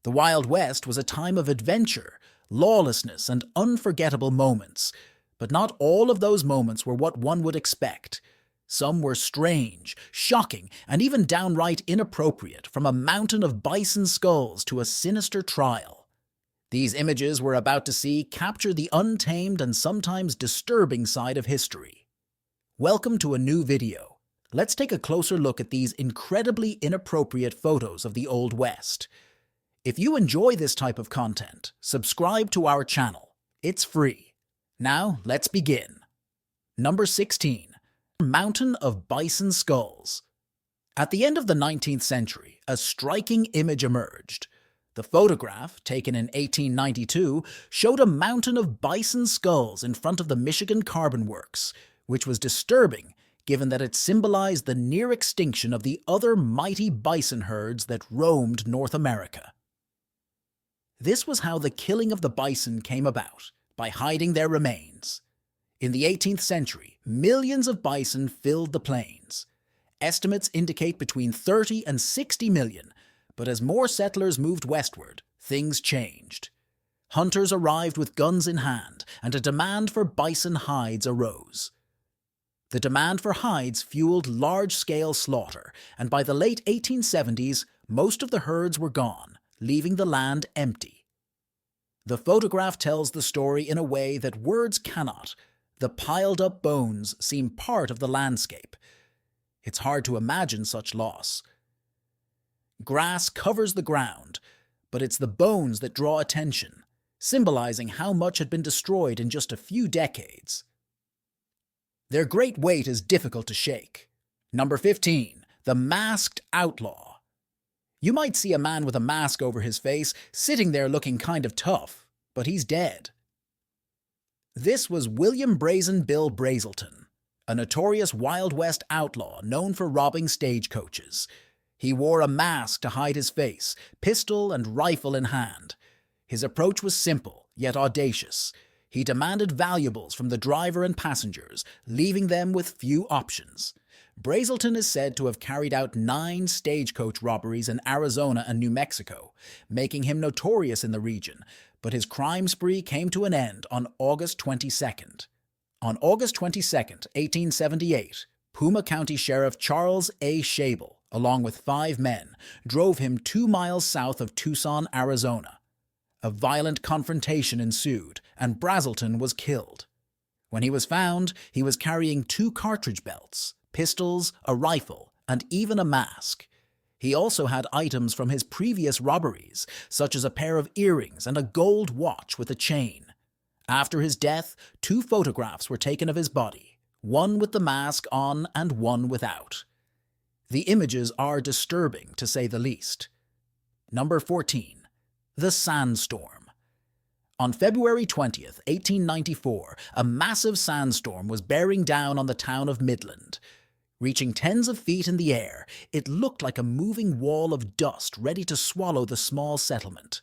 The Wild West was a time of adventure, lawlessness, and unforgettable moments, but not all of those moments were what one would expect. Some were strange, shocking, and even downright inappropriate, from a mountain of bison skulls to a sinister trial. These images we're about to see capture the untamed and sometimes disturbing side of history. Welcome to a new video. Let's take a closer look at these incredibly inappropriate photos of the Old West. If you enjoy this type of content, subscribe to our channel. It's free. Now, let's begin. Number 16. Mountain of Bison Skulls. At the end of the 19th century, a striking image emerged. The photograph, taken in 1892, showed a mountain of bison skulls in front of the Michigan Carbon Works, which was disturbing given that it symbolized the near extinction of the other mighty bison herds that roamed North America. This was how the killing of the bison came about, by hiding their remains. In the 18th century, millions of bison filled the plains. Estimates indicate between 30 and 60 million, but as more settlers moved westward, things changed. Hunters arrived with guns in hand, and a demand for bison hides arose. The demand for hides fueled large-scale slaughter, and by the late 1870s, most of the herds were gone, leaving the land empty. The photograph tells the story in a way that words cannot. The piled-up bones seem part of the landscape. It's hard to imagine such loss. Grass covers the ground, but it's the bones that draw attention, symbolizing how much had been destroyed in just a few decades. Their great weight is difficult to shake. Number 15. The Masked Outlaw. You might see a man with a mask over his face, sitting there looking kind of tough, but he's dead. This was William Brazen Bill Brazelton, a notorious Wild West outlaw known for robbing stagecoaches. He wore a mask to hide his face, pistol and rifle in hand. His approach was simple, yet audacious. He demanded valuables from the driver and passengers, leaving them with few options. Brazelton is said to have carried out 9 stagecoach robberies in Arizona and New Mexico, making him notorious in the region, but his crime spree came to an end on August 22nd. On August 22nd, 1878, Puma County Sheriff Charles A. Schabel, along with 5 men, drove him 2 miles south of Tucson, Arizona. A violent confrontation ensued, and Brazelton was killed. When he was found, he was carrying 2 cartridge belts, pistols, a rifle, and even a mask. He also had items from his previous robberies, such as a pair of earrings and a gold watch with a chain. After his death, 2 photographs were taken of his body, one with the mask on and one without. The images are disturbing, to say the least. Number 14. The Sandstorm. On February 20th, 1894, a massive sandstorm was bearing down on the town of Midland. Reaching tens of feet in the air, it looked like a moving wall of dust ready to swallow the small settlement.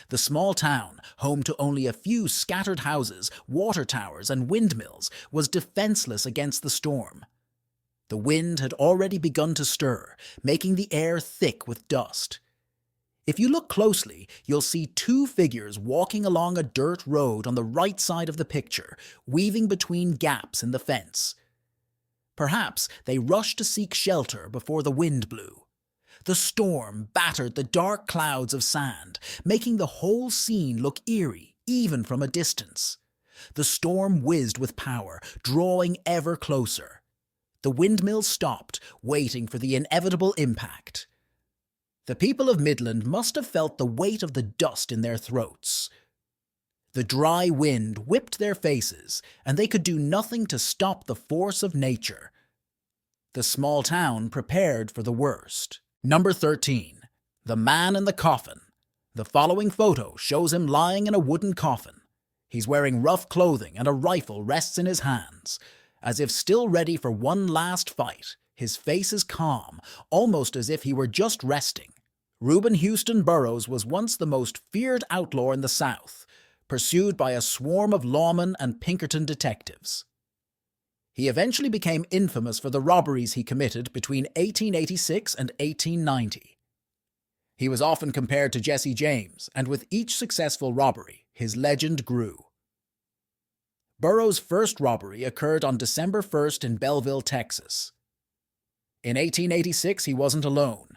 The small town, home to only a few scattered houses, water towers, and windmills, was defenseless against the storm. The wind had already begun to stir, making the air thick with dust. If you look closely, you'll see 2 figures walking along a dirt road on the right side of the picture, weaving between gaps in the fence. Perhaps they rushed to seek shelter before the wind blew. The storm battered the dark clouds of sand, making the whole scene look eerie, even from a distance. The storm whizzed with power, drawing ever closer. The windmill stopped, waiting for the inevitable impact. The people of Midland must have felt the weight of the dust in their throats. The dry wind whipped their faces, and they could do nothing to stop the force of nature. The small town prepared for the worst. Number 13. The Man in the Coffin. The following photo shows him lying in a wooden coffin. He's wearing rough clothing and a rifle rests in his hands. As if still ready for one last fight, his face is calm, almost as if he were just resting. Reuben Houston Burroughs was once the most feared outlaw in the South, pursued by a swarm of lawmen and Pinkerton detectives. He eventually became infamous for the robberies he committed between 1886 and 1890. He was often compared to Jesse James, and with each successful robbery, his legend grew. Burroughs' first robbery occurred on December 1st in Belleville, Texas. In 1886, he wasn't alone.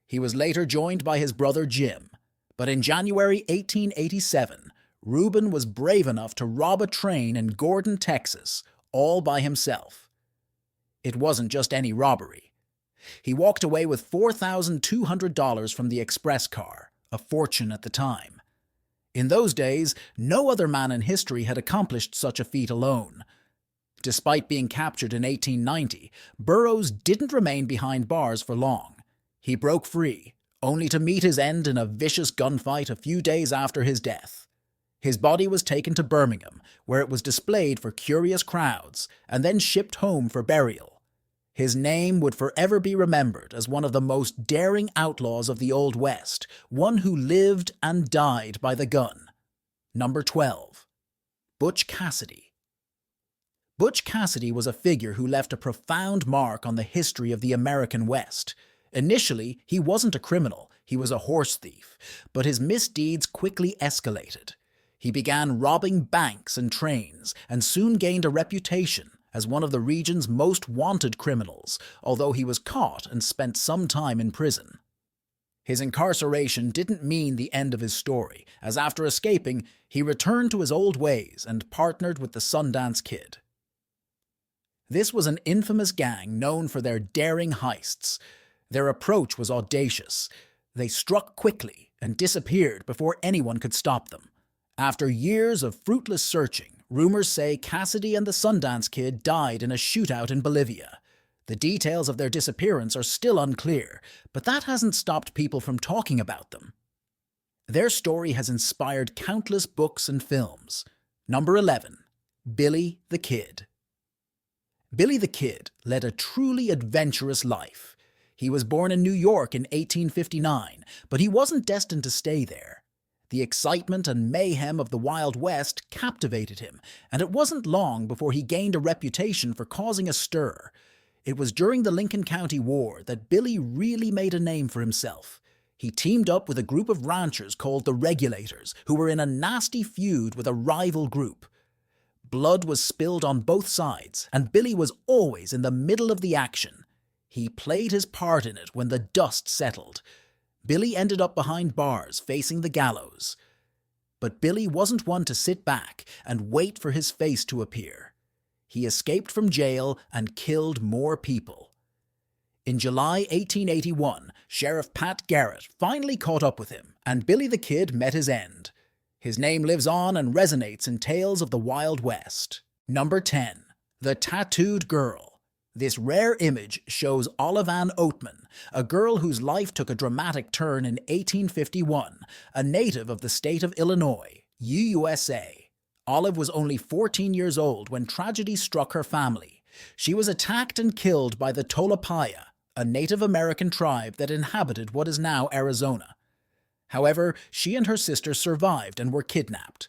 He was later joined by his brother Jim. But in January 1887, Reuben was brave enough to rob a train in Gordon, Texas, all by himself. It wasn't just any robbery. He walked away with $4,200 from the express car, a fortune at the time. In those days, no other man in history had accomplished such a feat alone. Despite being captured in 1890, Burroughs didn't remain behind bars for long. He broke free, only to meet his end in a vicious gunfight a few days after his death. His body was taken to Birmingham, where it was displayed for curious crowds, and then shipped home for burial. His name would forever be remembered as one of the most daring outlaws of the Old West, one who lived and died by the gun. Number 12. Butch Cassidy. Butch Cassidy was a figure who left a profound mark on the history of the American West. Initially, he wasn't a criminal, he was a horse thief, but his misdeeds quickly escalated. He began robbing banks and trains, and soon gained a reputation as one of the region's most wanted criminals, although he was caught and spent some time in prison. His incarceration didn't mean the end of his story, as after escaping, he returned to his old ways and partnered with the Sundance Kid. This was an infamous gang known for their daring heists. Their approach was audacious. They struck quickly and disappeared before anyone could stop them. After years of fruitless searching, rumors say Cassidy and the Sundance Kid died in a shootout in Bolivia. The details of their disappearance are still unclear, but that hasn't stopped people from talking about them. Their story has inspired countless books and films. Number 11. Billy the Kid. Billy the Kid led a truly adventurous life. He was born in New York in 1859, but he wasn't destined to stay there. The excitement and mayhem of the Wild West captivated him, and it wasn't long before he gained a reputation for causing a stir. It was during the Lincoln County War that Billy really made a name for himself. He teamed up with a group of ranchers called the Regulators, who were in a nasty feud with a rival group. Blood was spilled on both sides, and Billy was always in the middle of the action. He played his part in it when the dust settled. Billy ended up behind bars, facing the gallows. But Billy wasn't one to sit back and wait for his face to appear. He escaped from jail and killed more people. In July 1881, Sheriff Pat Garrett finally caught up with him, and Billy the Kid met his end. His name lives on and resonates in tales of the Wild West. Number 10. The Tattooed Girl. This rare image shows Olive Ann Oatman, a girl whose life took a dramatic turn in 1851, a native of the state of Illinois, USA. Olive was only 14 years old when tragedy struck her family. She was attacked and killed by the Tolapaya, a Native American tribe that inhabited what is now Arizona. However, she and her sister survived and were kidnapped.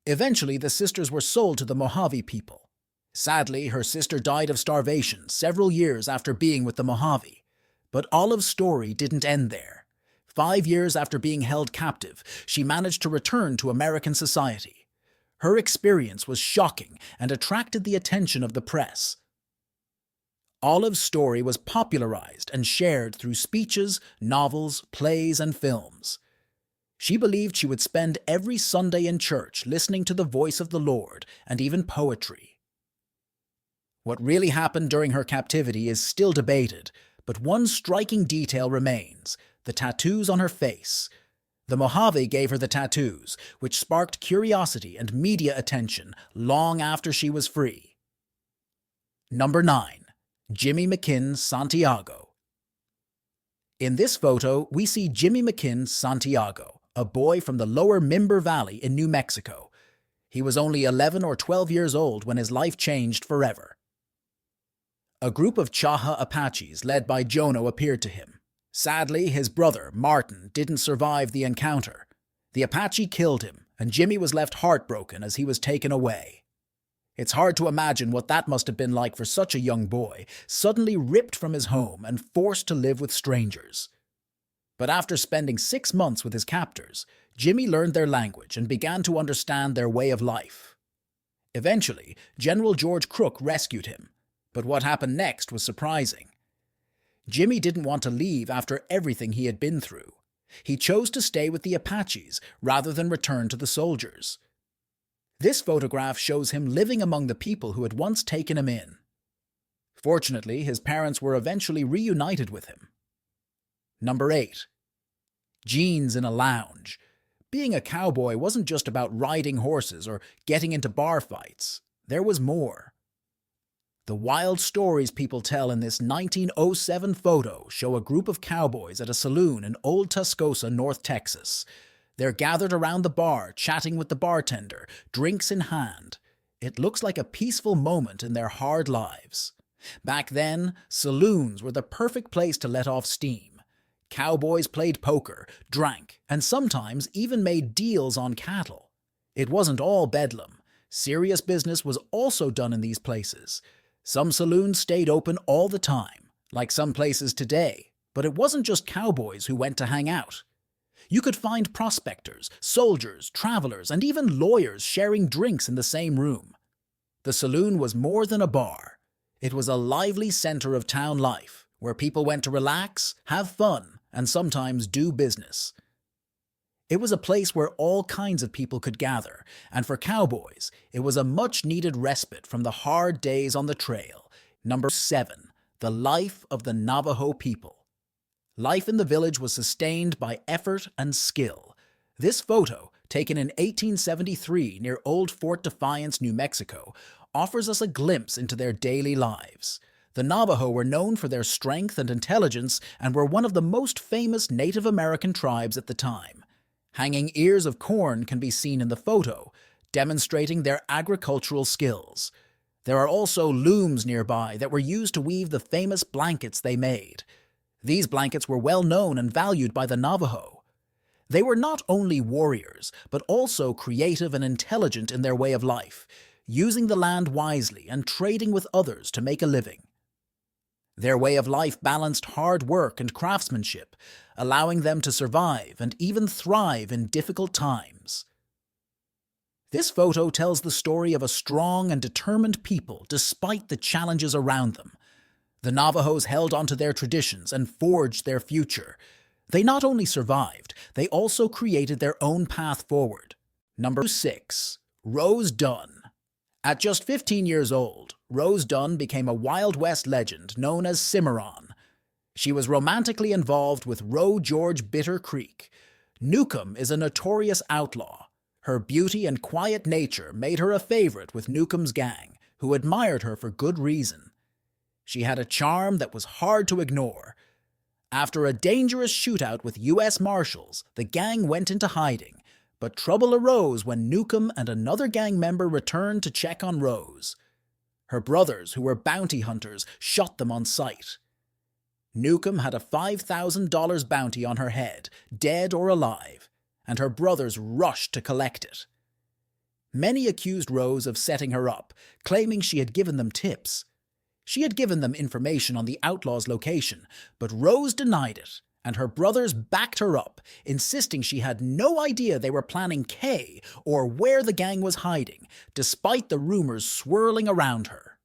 Eventually, the sisters were sold to the Mojave people. Sadly, her sister died of starvation several years after being with the Mojave. But Olive's story didn't end there. 5 years after being held captive, she managed to return to American society. Her experience was shocking and attracted the attention of the press. Olive's story was popularized and shared through speeches, novels, plays, and films. She believed she would spend every Sunday in church listening to the voice of the Lord and even poetry. What really happened during her captivity is still debated, but one striking detail remains: the tattoos on her face. The Mojave gave her the tattoos, which sparked curiosity and media attention long after she was free. Number 9. Jimmy McKinn Santiago. In this photo, we see Jimmy McKinn Santiago, a boy from the lower Mimber Valley in New Mexico. He was only 11 or 12 years old when his life changed forever. A group of Chaha Apaches led by Jono appeared to him. Sadly, his brother, Martin, didn't survive the encounter. The Apache killed him, and Jimmy was left heartbroken as he was taken away. It's hard to imagine what that must have been like for such a young boy, suddenly ripped from his home and forced to live with strangers. But after spending 6 months with his captors, Jimmy learned their language and began to understand their way of life. Eventually, General George Crook rescued him, but what happened next was surprising. Jimmy didn't want to leave after everything he had been through. He chose to stay with the Apaches rather than return to the soldiers. This photograph shows him living among the people who had once taken him in. Fortunately, his parents were eventually reunited with him. Number 8. Jeans in a lounge. Being a cowboy wasn't just about riding horses or getting into bar fights. There was more. The wild stories people tell in this 1907 photo show a group of cowboys at a saloon in Old Tascosa, North Texas. They're gathered around the bar, chatting with the bartender, drinks in hand. It looks like a peaceful moment in their hard lives. Back then, saloons were the perfect place to let off steam. Cowboys played poker, drank, and sometimes even made deals on cattle. It wasn't all bedlam. Serious business was also done in these places. Some saloons stayed open all the time, like some places today, but it wasn't just cowboys who went to hang out. You could find prospectors, soldiers, travelers, and even lawyers sharing drinks in the same room. The saloon was more than a bar. It was a lively center of town life, where people went to relax, have fun, and sometimes do business. It was a place where all kinds of people could gather, and for cowboys, it was a much-needed respite from the hard days on the trail. Number 7. The life of the Navajo people. Life in the village was sustained by effort and skill. This photo, taken in 1873 near Old Fort Defiance, New Mexico, offers us a glimpse into their daily lives. The Navajo were known for their strength and intelligence and were one of the most famous Native American tribes at the time. Hanging ears of corn can be seen in the photo, demonstrating their agricultural skills. There are also looms nearby that were used to weave the famous blankets they made. These blankets were well known and valued by the Navajo. They were not only warriors, but also creative and intelligent in their way of life, using the land wisely and trading with others to make a living. Their way of life balanced hard work and craftsmanship, allowing them to survive and even thrive in difficult times. This photo tells the story of a strong and determined people despite the challenges around them. The Navajos held onto their traditions and forged their future. They not only survived, they also created their own path forward. Number 6. Rose Dunn. At just 15 years old, Rose Dunn became a Wild West legend known as Cimarron. She was romantically involved with Roe George Bitter Creek. Newcomb is a notorious outlaw. Her beauty and quiet nature made her a favorite with Newcomb's gang, who admired her for good reason. She had a charm that was hard to ignore. After a dangerous shootout with U.S. Marshals, the gang went into hiding, but trouble arose when Newcomb and another gang member returned to check on Rose. Her brothers, who were bounty hunters, shot them on sight. Newcomb had a $5,000 bounty on her head, dead or alive, and her brothers rushed to collect it. Many accused Rose of setting her up, claiming she had given them tips. She had given them information on the outlaw's location, but Rose denied it, and her brothers backed her up, insisting she had no idea they were planning K or where the gang was hiding, despite the rumors swirling around her.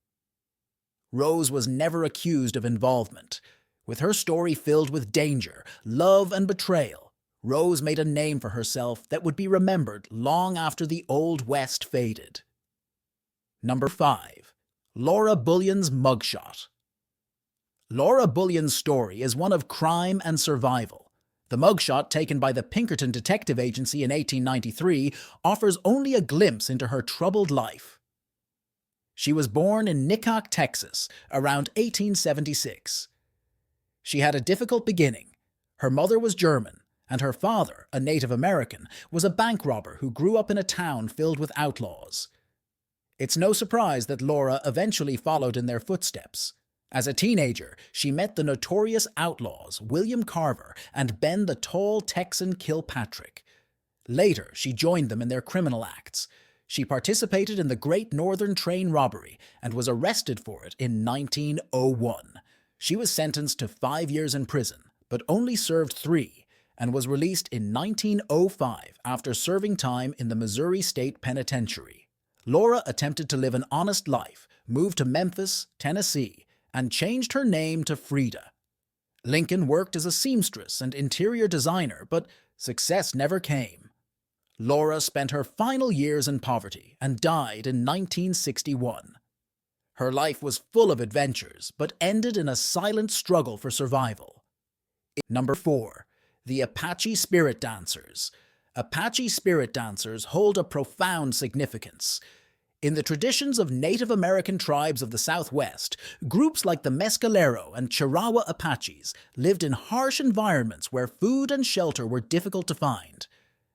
Rose was never accused of involvement. With her story filled with danger, love, and betrayal, Rose made a name for herself that would be remembered long after the Old West faded. Number 5. Laura Bullion's mugshot. Laura Bullion's story is one of crime and survival. The mugshot taken by the Pinkerton Detective Agency in 1893 offers only a glimpse into her troubled life. She was born in Nicock, Texas, around 1876. She had a difficult beginning. Her mother was German, and her father, a Native American, was a bank robber who grew up in a town filled with outlaws. It's no surprise that Laura eventually followed in their footsteps. As a teenager, she met the notorious outlaws William Carver and Ben the Tall Texan Kilpatrick. Later, she joined them in their criminal acts. She participated in the Great Northern Train robbery and was arrested for it in 1901. She was sentenced to 5 years in prison, but only served 3, and was released in 1905 after serving time in the Missouri State Penitentiary. Laura attempted to live an honest life, moved to Memphis, Tennessee, and changed her name to Frida. Lincoln worked as a seamstress and interior designer, but success never came. Laura spent her final years in poverty and died in 1961. Her life was full of adventures, but ended in a silent struggle for survival. Number 4. The Apache Spirit Dancers. Apache spirit dancers hold a profound significance. In the traditions of Native American tribes of the Southwest, groups like the Mescalero and Chirahua Apaches lived in harsh environments where food and shelter were difficult to find.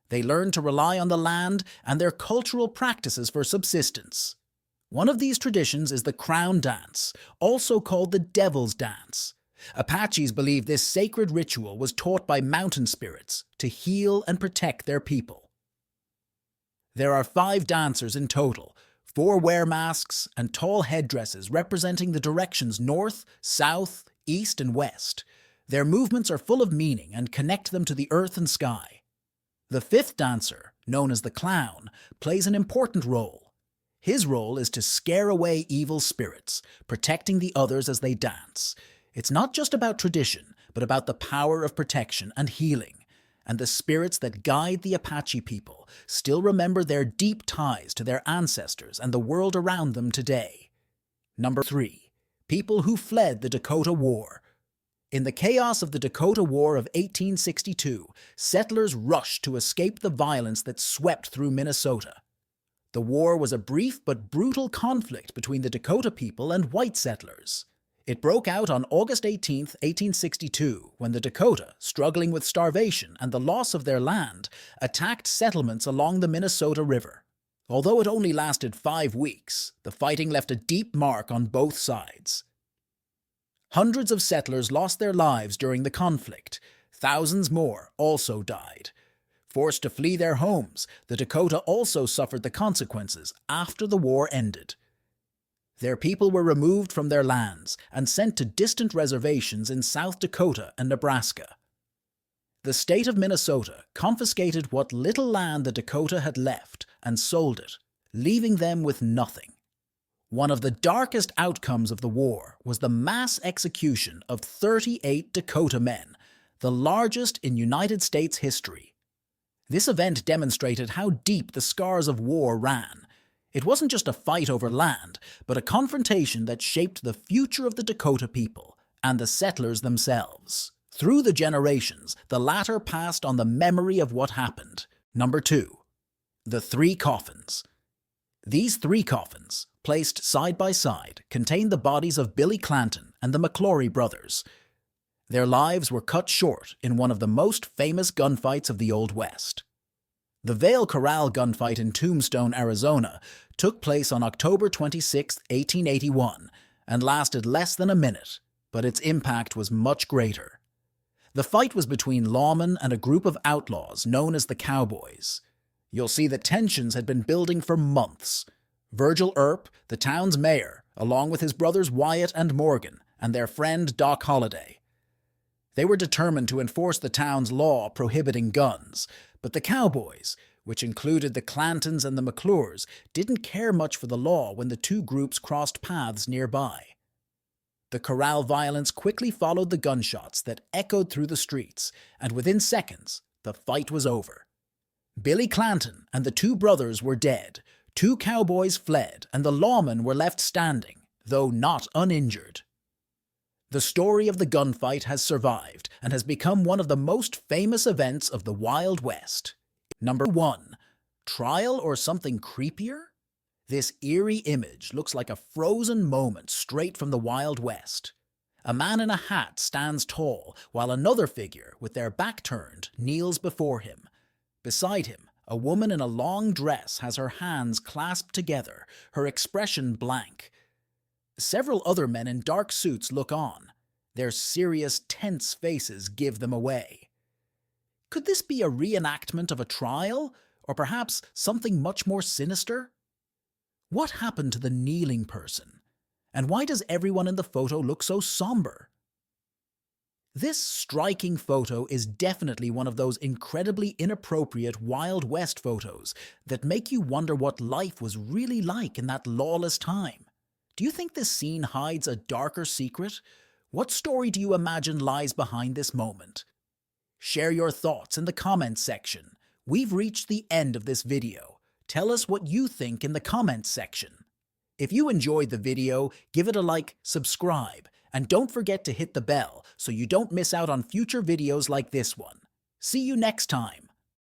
They learned to rely on the land and their cultural practices for subsistence. One of these traditions is the Crown Dance, also called the Devil's Dance. Apaches believe this sacred ritual was taught by mountain spirits to heal and protect their people. There are 5 dancers in total. 4 wear masks and tall headdresses representing the directions north, south, east, and west. Their movements are full of meaning and connect them to the earth and sky. The 5th dancer, known as the clown, plays an important role. His role is to scare away evil spirits, protecting the others as they dance. It's not just about tradition, but about the power of protection and healing. And the spirits that guide the Apache people still remember their deep ties to their ancestors and the world around them today. Number 3. People who fled the Dakota War. In the chaos of the Dakota War of 1862, settlers rushed to escape the violence that swept through Minnesota. The war was a brief but brutal conflict between the Dakota people and white settlers. It broke out on August 18, 1862, when the Dakota, struggling with starvation and the loss of their land, attacked settlements along the Minnesota River. Although it only lasted 5 weeks, the fighting left a deep mark on both sides. Hundreds of settlers lost their lives during the conflict. Thousands more also died. Forced to flee their homes, the Dakota also suffered the consequences after the war ended. Their people were removed from their lands and sent to distant reservations in South Dakota and Nebraska. The state of Minnesota confiscated what little land the Dakota had left and sold it, leaving them with nothing. One of the darkest outcomes of the war was the mass execution of 38 Dakota men, the largest in United States history. This event demonstrated how deep the scars of war ran. It wasn't just a fight over land, but a confrontation that shaped the future of the Dakota people and the settlers themselves. Through the generations, the latter passed on the memory of what happened. Number 2. The 3 coffins. These 3 coffins, placed side by side, contained the bodies of Billy Clanton and the McClory brothers. Their lives were cut short in one of the most famous gunfights of the Old West. The Vail Corral gunfight in Tombstone, Arizona, took place on October 26, 1881, and lasted less than a minute, but its impact was much greater. The fight was between lawmen and a group of outlaws known as the Cowboys. You'll see that tensions had been building for months. Virgil Earp, the town's mayor, along with his brothers Wyatt and Morgan, and their friend Doc Holliday. They were determined to enforce the town's law prohibiting guns, but the Cowboys, which included the Clantons and the McClures, didn't care much for the law when the 2 groups crossed paths nearby. The corral violence quickly followed the gunshots that echoed through the streets, and within seconds, the fight was over. Billy Clanton and the 2 brothers were dead, 2 cowboys fled, and the lawmen were left standing, though not uninjured. The story of the gunfight has survived and has become one of the most famous events of the Wild West. Number 1. Trial or something creepier? This eerie image looks like a frozen moment straight from the Wild West. A man in a hat stands tall, while another figure, with their back turned, kneels before him. Beside him, a woman in a long dress has her hands clasped together, her expression blank. Several other men in dark suits look on. Their serious, tense faces give them away. Could this be a reenactment of a trial, or perhaps something much more sinister? What happened to the kneeling person? And why does everyone in the photo look so somber? This striking photo is definitely one of those incredibly inappropriate Wild West photos that make you wonder what life was really like in that lawless time. Do you think this scene hides a darker secret? What story do you imagine lies behind this moment? Share your thoughts in the comments section. We've reached the end of this video. Tell us what you think in the comments section. If you enjoyed the video, give it a like, subscribe, and don't forget to hit the bell so you don't miss out on future videos like this one. See you next time.